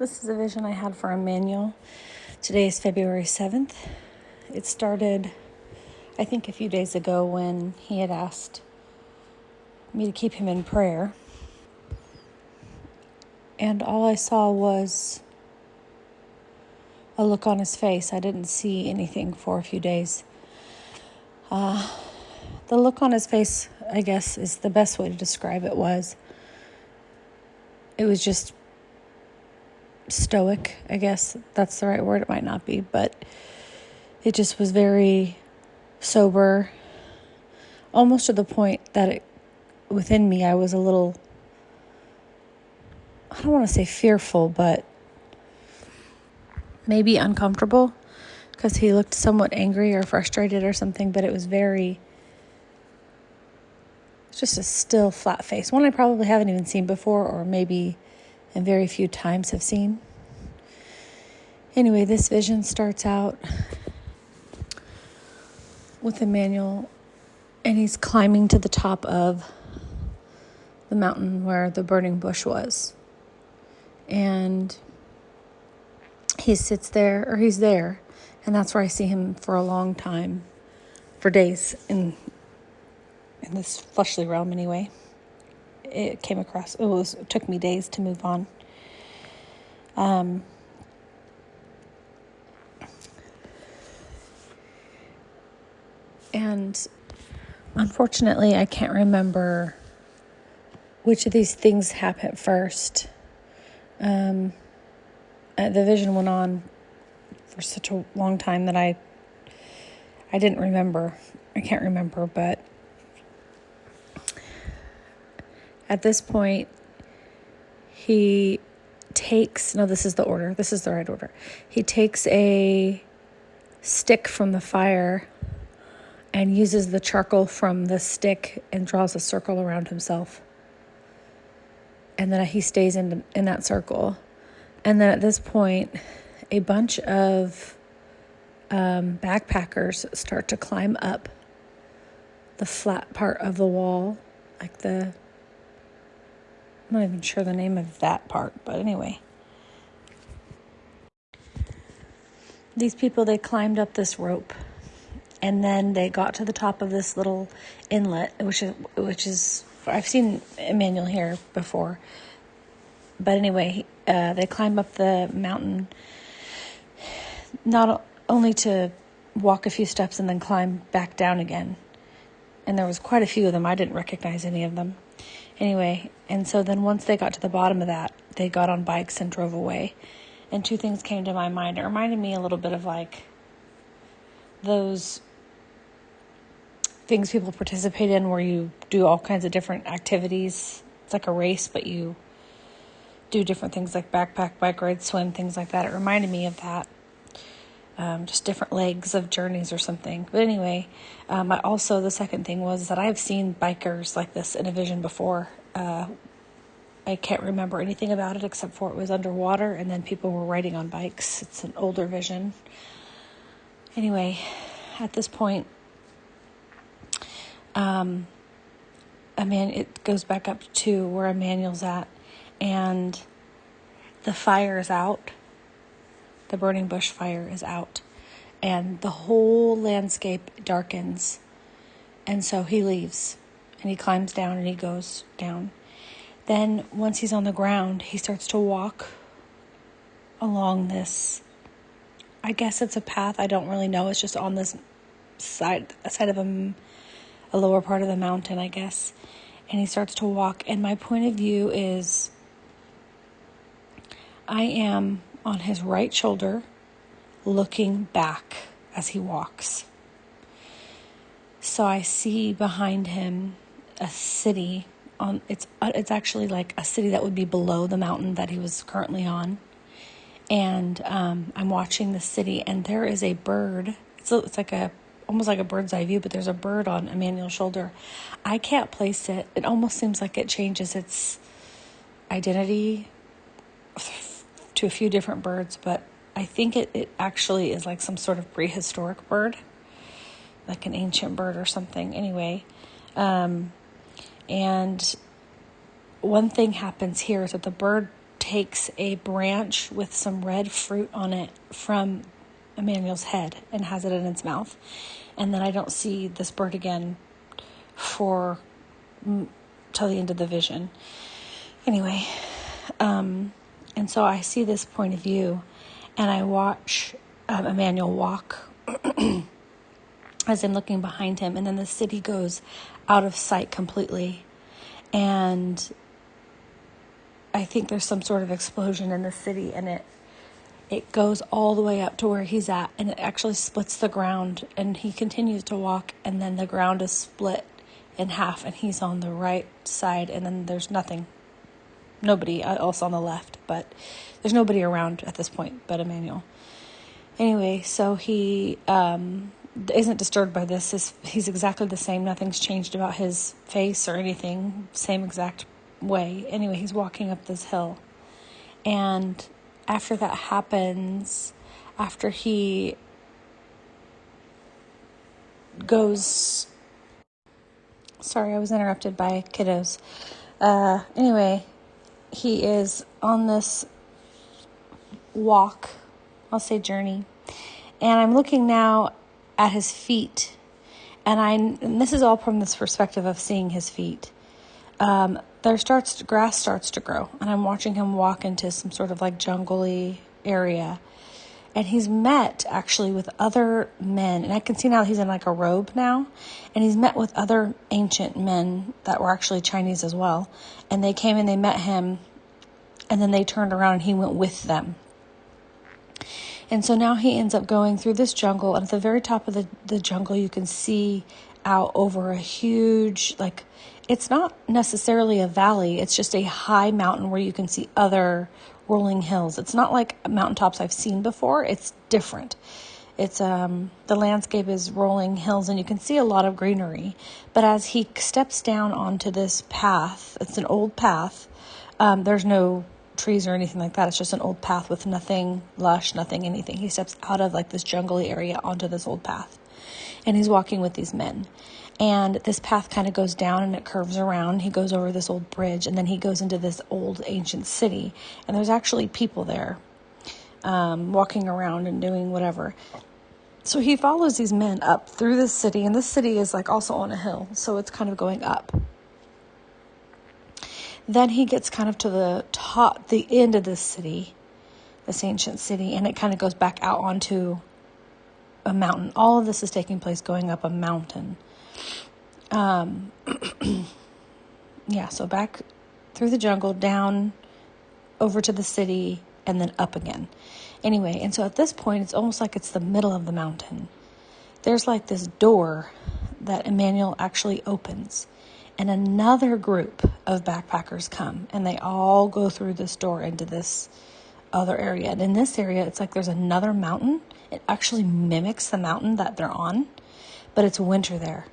This is a vision I had for Immanuel. Today is February 7th. It started, I think, a few days ago when he had asked me to keep him in prayer. And all I saw was a look on his face. I didn't see anything for a few days. The look on his face, I guess, is the best way to describe it. It was just stoic, I guess that's the right word. It might not be, but it just was very sober, almost to the point that within me I was a little, I don't want to say fearful, but maybe uncomfortable, because he looked somewhat angry or frustrated or something, but it was just a still, flat face, one I probably haven't even seen before, or maybe and very few times have seen. Anyway, this vision starts out with Immanuel, and he's climbing to the top of the mountain where the burning bush was. And he's there, and that's where I see him for a long time, for days, in this fleshly realm anyway. It took me days to move on. And unfortunately, I can't remember which of these things happened first. The vision went on for such a long time that I didn't remember. I can't remember, but at this point, this is the order. This is the right order. He takes a stick from the fire and uses the charcoal from the stick and draws a circle around himself. And then he stays in that circle. And then at this point, a bunch of backpackers start to climb up the flat part of the wall, I'm not even sure the name of that part, but anyway. These people, they climbed up this rope, and then they got to the top of this little inlet, which is I've seen Immanuel here before. But anyway, they climb up the mountain, not only to walk a few steps and then climb back down again. And there was quite a few of them. I didn't recognize any of them. Anyway, and so then once they got to the bottom of that, they got on bikes and drove away. And two things came to my mind. It reminded me a little bit of like those things people participate in where you do all kinds of different activities. It's like a race, but you do different things like backpack, bike ride, swim, things like that. It reminded me of that. Just different legs of journeys or something. But anyway, the second thing was that I've seen bikers like this in a vision before. I can't remember anything about it except for it was underwater and then people were riding on bikes. It's an older vision. Anyway, at this point, it goes back up to where Immanuel's at, and the fire is out. The burning bush fire is out, and the whole landscape darkens. And so he leaves, and he climbs down, and he goes down. Then once he's on the ground, he starts to walk along this, I guess it's a path, I don't really know. It's just on this side of a lower part of the mountain, I guess. And he starts to walk, and my point of view is I am on his right shoulder looking back as he walks. So I see behind him a city it's actually like a city that would be below the mountain that he was currently on. And I'm watching the city, and there is a bird. It's like almost like a bird's eye view, but there's a bird on Immanuel's shoulder. I can't place it. It almost seems like it changes its identity to a few different birds, but I think it actually is like some sort of prehistoric bird, like an ancient bird or something. Anyway, and one thing happens here is that the bird takes a branch with some red fruit on it from Immanuel's head and has it in its mouth. And then I don't see this bird again for till the end of the vision. Anyway, and so I see this point of view, and I watch Immanuel walk as I'm looking behind him, and then the city goes out of sight completely. And I think there's some sort of explosion in the city, and it goes all the way up to where he's at, and it actually splits the ground, and he continues to walk, and then the ground is split in half, and he's on the right side, and then there's nobody else on the left, but there's nobody around at this point but Immanuel. Anyway, so he isn't disturbed by this. He's exactly the same. Nothing's changed about his face or anything. Same exact way. Anyway, he's walking up this hill. And after that happens, after he goes... Sorry, I was interrupted by kiddos. Anyway, he is on this walk, I'll say journey, and I'm looking now at his feet, and this is all from this perspective of seeing his feet. Grass starts to grow, and I'm watching him walk into some sort of like jungly area, and he's met actually with other men, and I can see now he's in like a robe now, and he's met with other ancient men that were actually Chinese as well, and they came and they met him, and then they turned around and he went with them. And so now he ends up going through this jungle, and at the very top of the jungle you can see out over a huge, like, it's not necessarily a valley, it's just a high mountain where you can see other rolling hills. It's not like mountaintops I've seen before. It's different. It's the landscape is rolling hills, and you can see a lot of greenery. But as he steps down onto this path, it's an old path. There's no trees or anything like that. It's just an old path with nothing lush, nothing anything. He steps out of like this jungly area onto this old path, and he's walking with these men. And this path kind of goes down and it curves around. He goes over this old bridge, and then he goes into this old ancient city. And there's actually people there walking around and doing whatever. So he follows these men up through this city, and this city is like also on a hill, so it's kind of going up. Then he gets kind of to the top, the end of this city, this ancient city, and it kind of goes back out onto a mountain. All of this is taking place going up a mountain. So back through the jungle, down over to the city, and then up again. Anyway, and so at this point, it's almost like it's the middle of the mountain. There's like this door that Immanuel actually opens, and another group of backpackers come, and they all go through this door into this other area. And in this area, it's like there's another mountain. It actually mimics the mountain that they're on, but it's winter there,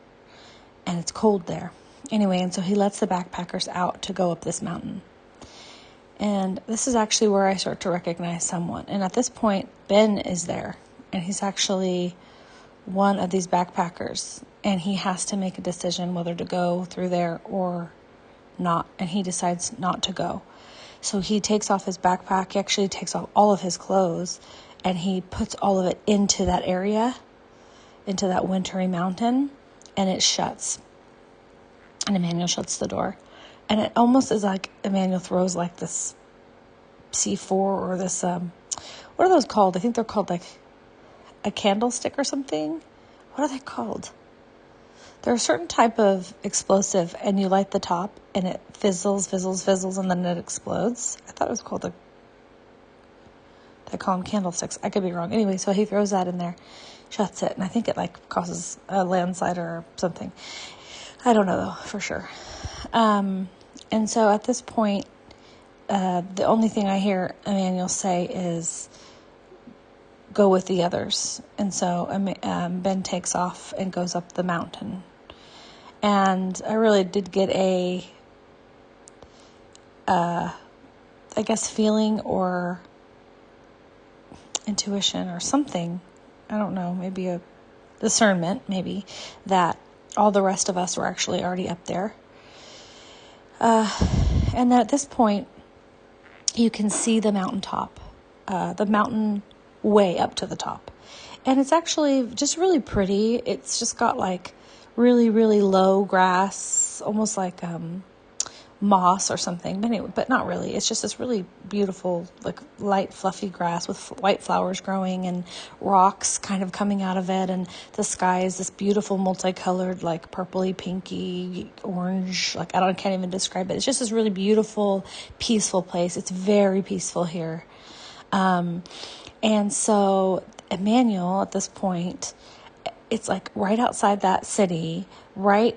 and it's cold there. Anyway, and so he lets the backpackers out to go up this mountain. And this is actually where I start to recognize someone. And at this point, Ben is there, and he's actually one of these backpackers, and he has to make a decision whether to go through there or not, and he decides not to go. So he takes off his backpack. He actually takes off all of his clothes, and he puts all of it into that area, into that wintry mountain, and it shuts. And Immanuel shuts the door. And it almost is like Immanuel throws like this C4 or this, what are those called? I think they're called like a candlestick or something. What are they called? They're a certain type of explosive, and you light the top, and it fizzles, and then it explodes. I thought it was called they call them candlesticks. I could be wrong. Anyway, so he throws that in there, shuts it, and I think it like causes a landslide or something. I don't know though, for sure. And so at this point, the only thing I hear Immanuel say is, go with the others. And so Ben takes off and goes up the mountain. And I really did get a, feeling or intuition or something. I don't know, maybe a discernment, maybe, that all the rest of us were actually already up there. And then at this point, you can see the mountaintop, the mountain way up to the top. And it's actually just really pretty. It's just got like really, really low grass, almost like moss or something. But anyway, but not really. It's just this really beautiful, like light, fluffy grass with white flowers growing and rocks kind of coming out of it. And the sky is this beautiful, multicolored, like purpley, pinky, orange. Like can't even describe it. It's just this really beautiful, peaceful place. It's very peaceful here. And so Immanuel, at this point, it's like right outside that city, right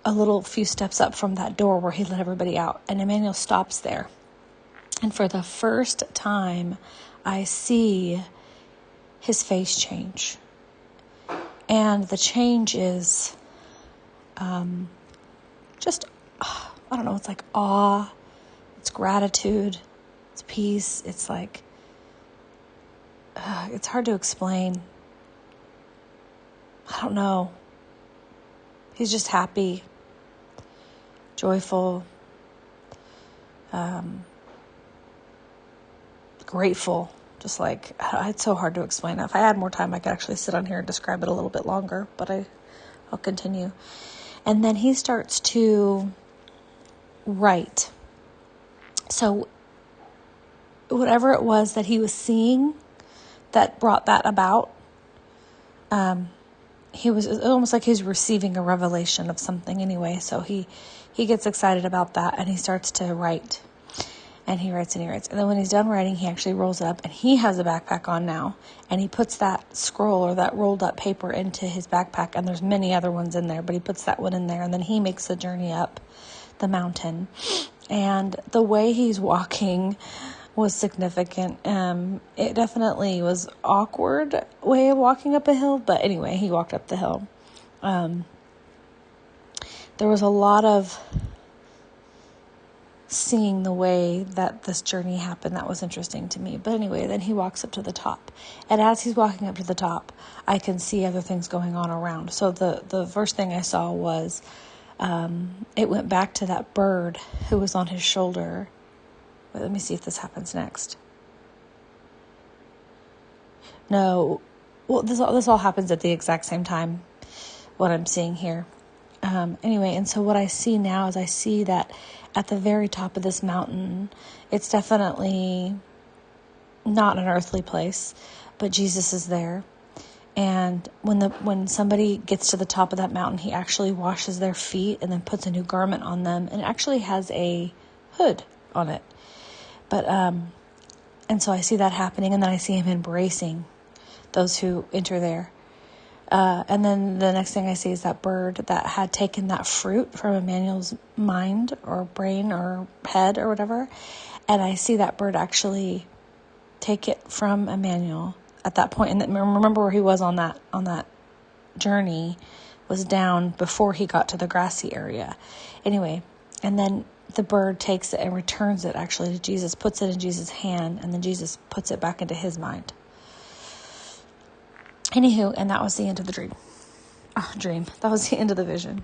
a little few steps up from that door where he let everybody out. And Immanuel stops there. And for the first time, I see his face change. And the change is just, I don't know, it's like awe, it's gratitude, it's peace. It's like, it's hard to explain. I don't know. He's just happy, joyful, grateful. Just like, it's so hard to explain. If I had more time, I could actually sit on here and describe it a little bit longer, but I'll continue. And then he starts to write. So whatever it was that he was seeing that brought that about, he was almost like he's receiving a revelation of something anyway. So he gets excited about that, and he starts to write, and he writes and he writes. And then when he's done writing, he actually rolls it up, and he has a backpack on now, and he puts that scroll or that rolled up paper into his backpack, and there's many other ones in there, but he puts that one in there, and then he makes the journey up the mountain. And the way he's walking was significant. It definitely was awkward way of walking up a hill, but anyway, he walked up the hill. There was a lot of seeing the way that this journey happened that was interesting to me. But anyway, then he walks up to the top. And as he's walking up to the top, I can see other things going on around. So the first thing I saw was it went back to that bird who was on his shoulder. Wait, let me see if this happens next. No. Well, this all happens at the exact same time, what I'm seeing here. Anyway, and so what I see now is I see that at the very top of this mountain, it's definitely not an earthly place, but Jesus is there. And when somebody gets to the top of that mountain, he actually washes their feet and then puts a new garment on them, and it actually has a hood on it. But and so I see that happening, and then I see him embracing those who enter there. And then the next thing I see is that bird that had taken that fruit from Immanuel's mind or brain or head or whatever. And I see that bird actually take it from Immanuel at that point. And remember where he was on that journey was down before he got to the grassy area. Anyway, and then the bird takes it and returns it actually to Jesus, puts it in Jesus' hand, and then Jesus puts it back into his mind. Anywho, and that was the end of the dream. That was the end of the vision.